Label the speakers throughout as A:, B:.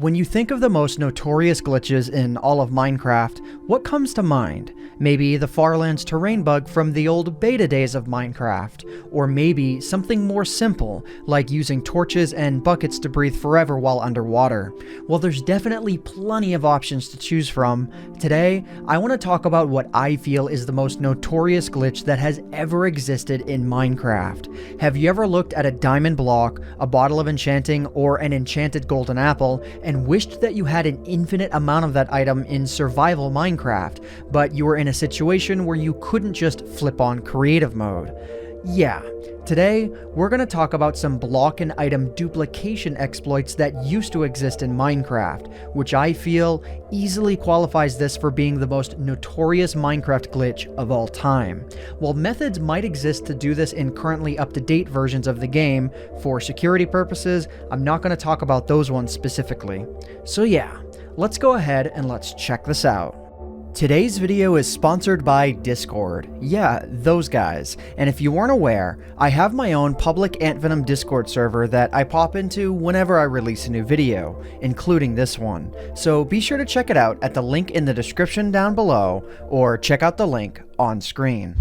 A: When you think of the most notorious glitches in all of Minecraft, what comes to mind? Maybe the Farlands terrain bug from the old beta days of Minecraft, or maybe something more simple, like using torches and buckets to breathe forever while underwater. Well, there's definitely plenty of options to choose from. Today, I want to talk about what I feel is the most notorious glitch that has ever existed in Minecraft. Have you ever looked at a diamond block, a bottle of enchanting, or an enchanted golden apple, and wished that you had an infinite amount of that item in survival Minecraft, but you were in a situation where you couldn't just flip on creative mode? Yeah, today we're going to talk about some block and item duplication exploits that used to exist in Minecraft, which I feel easily qualifies this for being the most notorious Minecraft glitch of all time. While methods might exist to do this in currently up-to-date versions of the game, for security purposes, I'm not going to talk about those ones specifically. So yeah, let's go ahead and let's check this out. Today's video is sponsored by Discord. Yeah, those guys. And if you weren't aware, I have my own public AntVenom Discord server that I pop into whenever I release a new video, including this one. So be sure to check it out at the link in the description down below, or check out the link on screen.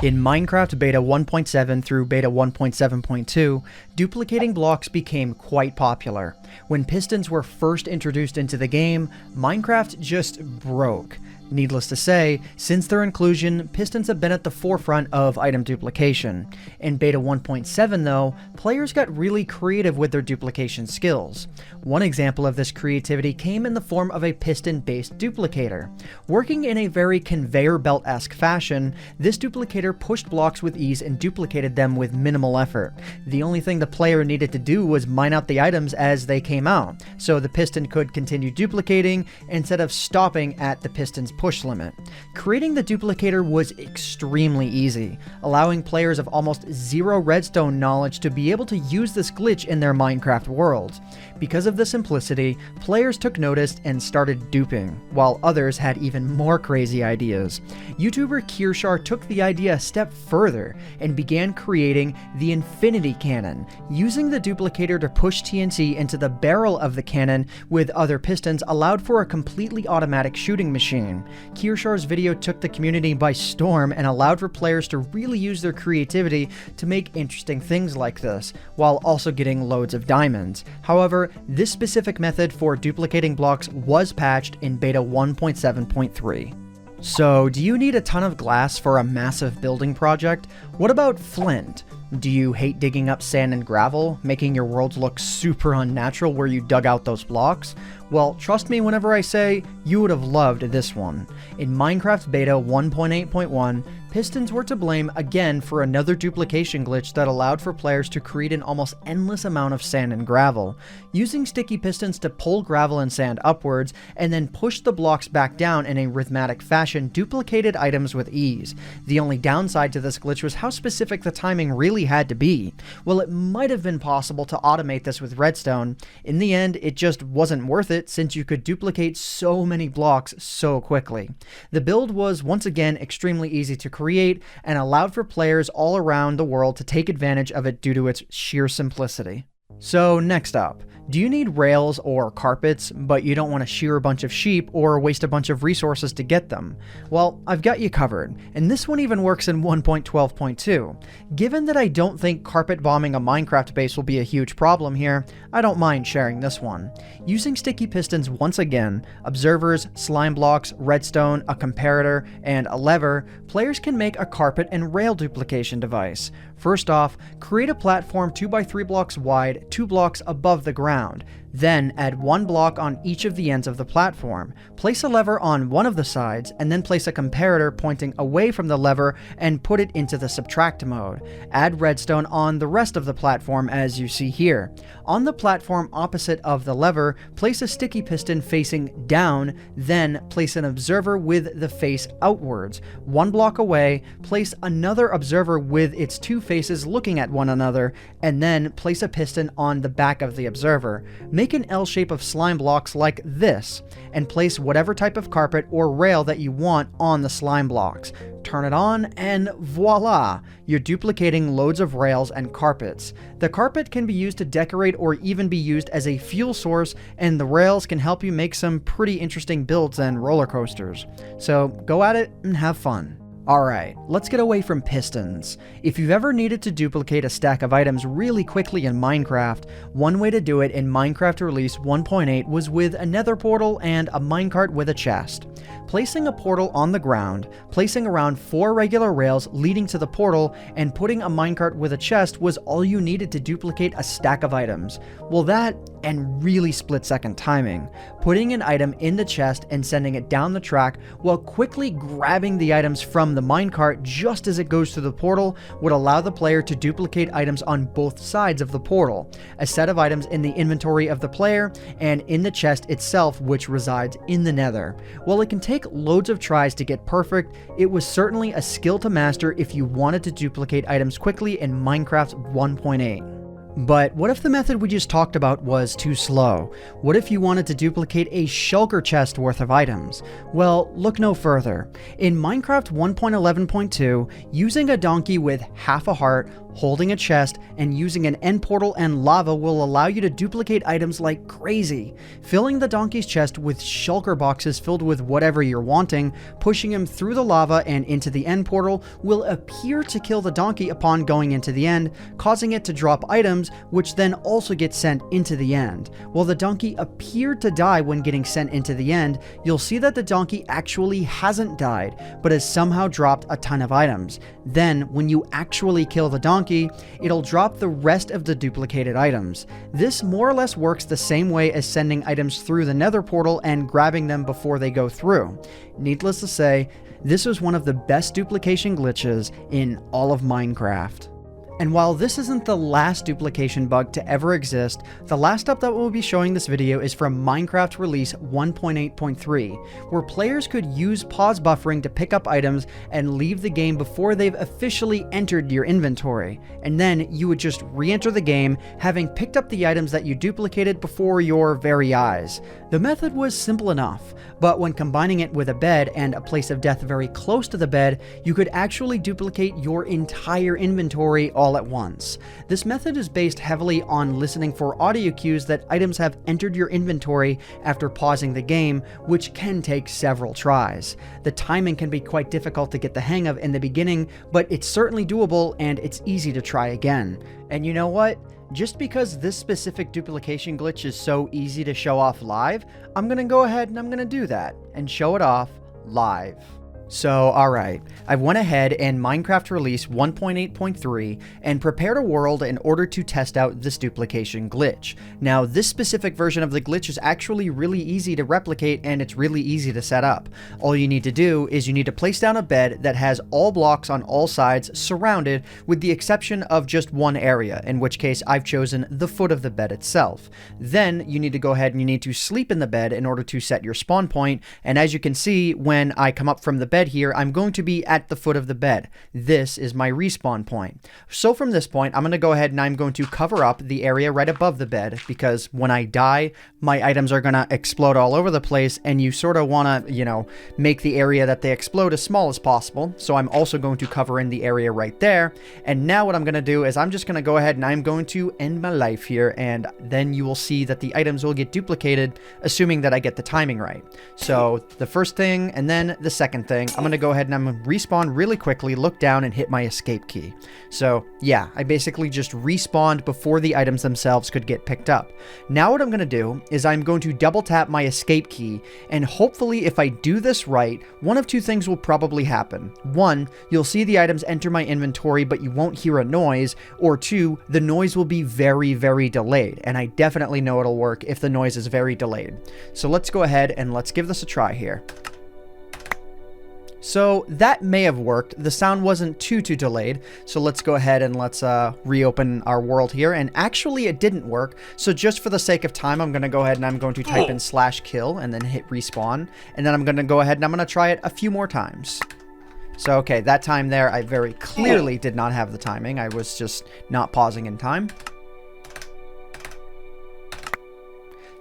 A: In Minecraft Beta 1.7 through Beta 1.7.2, duplicating blocks became quite popular. When pistons were first introduced into the game, Minecraft just broke. Needless to say, since their inclusion, pistons have been at the forefront of item duplication. In Beta 1.7 though, players got really creative with their duplication skills. One example of this creativity came in the form of a piston-based duplicator. Working in a very conveyor belt-esque fashion, this duplicator pushed blocks with ease and duplicated them with minimal effort. The only thing the player needed to do was mine out the items as they came out, so the piston could continue duplicating instead of stopping at the piston's push limit. Creating the duplicator was extremely easy, allowing players of almost zero redstone knowledge to be able to use this glitch in their Minecraft worlds. Because of the simplicity, players took notice and started duping, while others had even more crazy ideas. YouTuber Kearshar took the idea a step further and began creating the Infinity Cannon, using the duplicator to push TNT into the barrel of the cannon with other pistons allowed for a completely automatic shooting machine. Kearshar's video took the community by storm and allowed for players to really use their creativity to make interesting things like this, while also getting loads of diamonds. However, this specific method for duplicating blocks was patched in Beta 1.7.3. So, do you need a ton of glass for a massive building project? What about flint? Do you hate digging up sand and gravel, making your worlds look super unnatural where you dug out those blocks? Well, trust me whenever I say you would have loved this one. In Minecraft Beta 1.8.1, pistons were to blame again for another duplication glitch that allowed for players to create an almost endless amount of sand and gravel. Using sticky pistons to pull gravel and sand upwards, and then push the blocks back down in a rhythmic fashion duplicated items with ease. The only downside to this glitch was how specific the timing really had to be. Well, it might have been possible to automate this with redstone. In the end, it just wasn't worth it since you could duplicate so many blocks so quickly. The build was once again extremely easy to create and allowed for players all around the world to take advantage of it due to its sheer simplicity. So next up, do you need rails or carpets, but you don't want to shear a bunch of sheep or waste a bunch of resources to get them? Well, I've got you covered, and this one even works in 1.12.2. Given that I don't think carpet bombing a Minecraft base will be a huge problem here, I don't mind sharing this one. Using sticky pistons once again, observers, slime blocks, redstone, a comparator, and a lever, players can make a carpet and rail duplication device. First off, create a platform 2x3 blocks wide, 2 blocks above the ground. Then add 1 block on each of the ends of the platform. Place a lever on one of the sides, and then place a comparator pointing away from the lever and put it into the subtract mode. Add redstone on the rest of the platform as you see here. On the platform opposite of the lever, place a sticky piston facing down, then place an observer with the face outwards. 1 block away, place another observer with its 2 faces looking at one another, and then place a piston on the back of the observer. make an L shape of slime blocks like this, and place whatever type of carpet or rail that you want on the slime blocks. Turn it on, and voila! You're duplicating loads of rails and carpets. The carpet can be used to decorate or even be used as a fuel source, and the rails can help you make some pretty interesting builds and roller coasters. So go at it and have fun. Alright, let's get away from pistons. If you've ever needed to duplicate a stack of items really quickly in Minecraft, one way to do it in Minecraft Release 1.8 was with a Nether portal and a minecart with a chest. Placing a portal on the ground, placing around 4 regular rails leading to the portal, and putting a minecart with a chest was all you needed to duplicate a stack of items. Well, that and really split-second timing. Putting an item in the chest and sending it down the track while quickly grabbing the items from the minecart just as it goes through the portal would allow the player to duplicate items on both sides of the portal. A set of items in the inventory of the player and in the chest itself, which resides in the Nether. While it can take loads of tries to get perfect, it was certainly a skill to master if you wanted to duplicate items quickly in Minecraft 1.8. But what if the method we just talked about was too slow? What if you wanted to duplicate a shulker chest worth of items? Well, look no further. In Minecraft 1.11.2, using a donkey with half a heart, holding a chest, and using an end portal and lava will allow you to duplicate items like crazy. Filling the donkey's chest with shulker boxes filled with whatever you're wanting, pushing him through the lava and into the end portal will appear to kill the donkey upon going into the end, causing it to drop items which then also get sent into the end. While the donkey appeared to die when getting sent into the end, you'll see that the donkey actually hasn't died, but has somehow dropped a ton of items. Then, when you actually kill the donkey, it'll drop the rest of the duplicated items. This more or less works the same way as sending items through the Nether portal and grabbing them before they go through. Needless to say, this was one of the best duplication glitches in all of Minecraft. And while this isn't the last duplication bug to ever exist, the last update we'll be showing this video is from Minecraft Release 1.8.3, where players could use pause buffering to pick up items and leave the game before they've officially entered your inventory, and then you would just re-enter the game having picked up the items that you duplicated before your very eyes. The method was simple enough, but when combining it with a bed and a place of death very close to the bed, you could actually duplicate your entire inventory all at once. This method is based heavily on listening for audio cues that items have entered your inventory after pausing the game, which can take several tries. The timing can be quite difficult to get the hang of in the beginning, but it's certainly doable and it's easy to try again. And you know what? Just because this specific duplication glitch is so easy to show off live, I'm gonna go ahead and I'm gonna do that and show it off live. So, alright, I went ahead in Minecraft Release 1.8.3 and prepared a world in order to test out this duplication glitch. Now, this specific version of the glitch is actually really easy to replicate and it's really easy to set up. All you need to do is you need to place down a bed that has all blocks on all sides surrounded with the exception of just one area, in which case I've chosen the foot of the bed itself. Then you need to go ahead and you need to sleep in the bed in order to set your spawn point, and as you can see, when I come up from the bed here, I'm going to be at the foot of the bed. This is my respawn point. So from this point, I'm going to go ahead and I'm going to cover up the area right above the bed, because when I die, my items are going to explode all over the place, and you sort of want to, you know, make the area that they explode as small as possible. So I'm also going to cover in the area right there. And now what I'm going to do is I'm just going to go ahead and I'm going to end my life here, and then you will see that the items will get duplicated, assuming that I get the timing right. So the first thing and then the second thing, I'm going to go ahead and I'm going to respawn really quickly, look down, and hit my escape key. So yeah, I basically just respawned before the items themselves could get picked up. Now what I'm going to do is I'm going to double tap my escape key, and hopefully if I do this right, one of two things will probably happen. One, you'll see the items enter my inventory, but you won't hear a noise, or two, the noise will be very, very delayed, and I definitely know it'll work if the noise is very delayed. So let's go ahead and let's give this a try here. So that may have worked. The sound wasn't too delayed. So let's go ahead and let's reopen our world here. And actually it didn't work. So just for the sake of time, I'm going to go ahead and I'm going to type in /kill and then hit respawn. And then I'm going to go ahead and I'm going to try it a few more times. So, okay, that time there, I very clearly did not have the timing. I was just not pausing in time.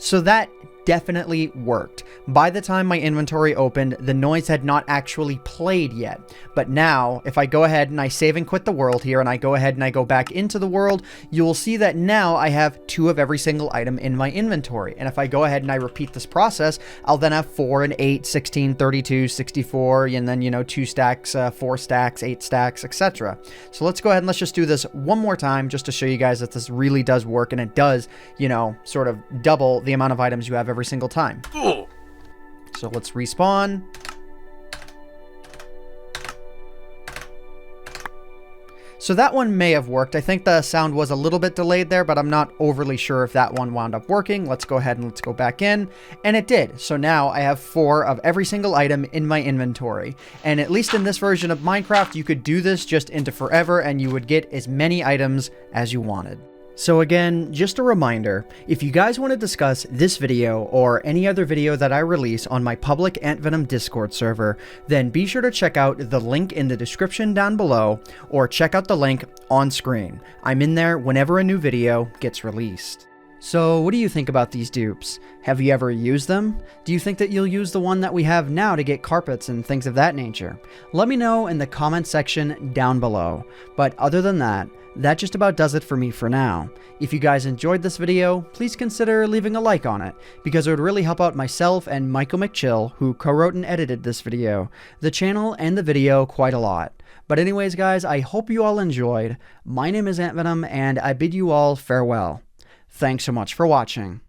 A: So that definitely worked. By the time my inventory opened, the noise had not actually played yet. But now, if I go ahead and I save and quit the world here, and I go ahead and I go back into the world, you will see that now I have 2 of every single item in my inventory. And if I go ahead and I repeat this process, I'll then have 4 and 8, 16, 32, 64, and then, 2 stacks, 4 stacks, 8 stacks, etc. So let's go ahead and let's just do this one more time just to show you guys that this really does work, and it does, sort of double the amount of items you have every single time. So let's respawn. So that one may have worked. I think the sound was a little bit delayed there, but I'm not overly sure if that one wound up working. Let's go ahead and let's go back in, and it did. So now I have 4 of every single item in my inventory. And at least in this version of Minecraft, you could do this just into forever, and you would get as many items as you wanted. So again, just a reminder, if you guys want to discuss this video or any other video that I release on my public AntVenom Discord server, then be sure to check out the link in the description down below, or check out the link on screen. I'm in there whenever a new video gets released. So what do you think about these dupes? Have you ever used them? Do you think that you'll use the one that we have now to get carpets and things of that nature? Let me know in the comment section down below. But other than that just about does it for me for now. If you guys enjoyed this video, please consider leaving a like on it, because it would really help out myself and Michael McChill, who co-wrote and edited this video, the channel and the video quite a lot. But anyways guys, I hope you all enjoyed. My name is AntVenom, and I bid you all farewell. Thanks so much for watching.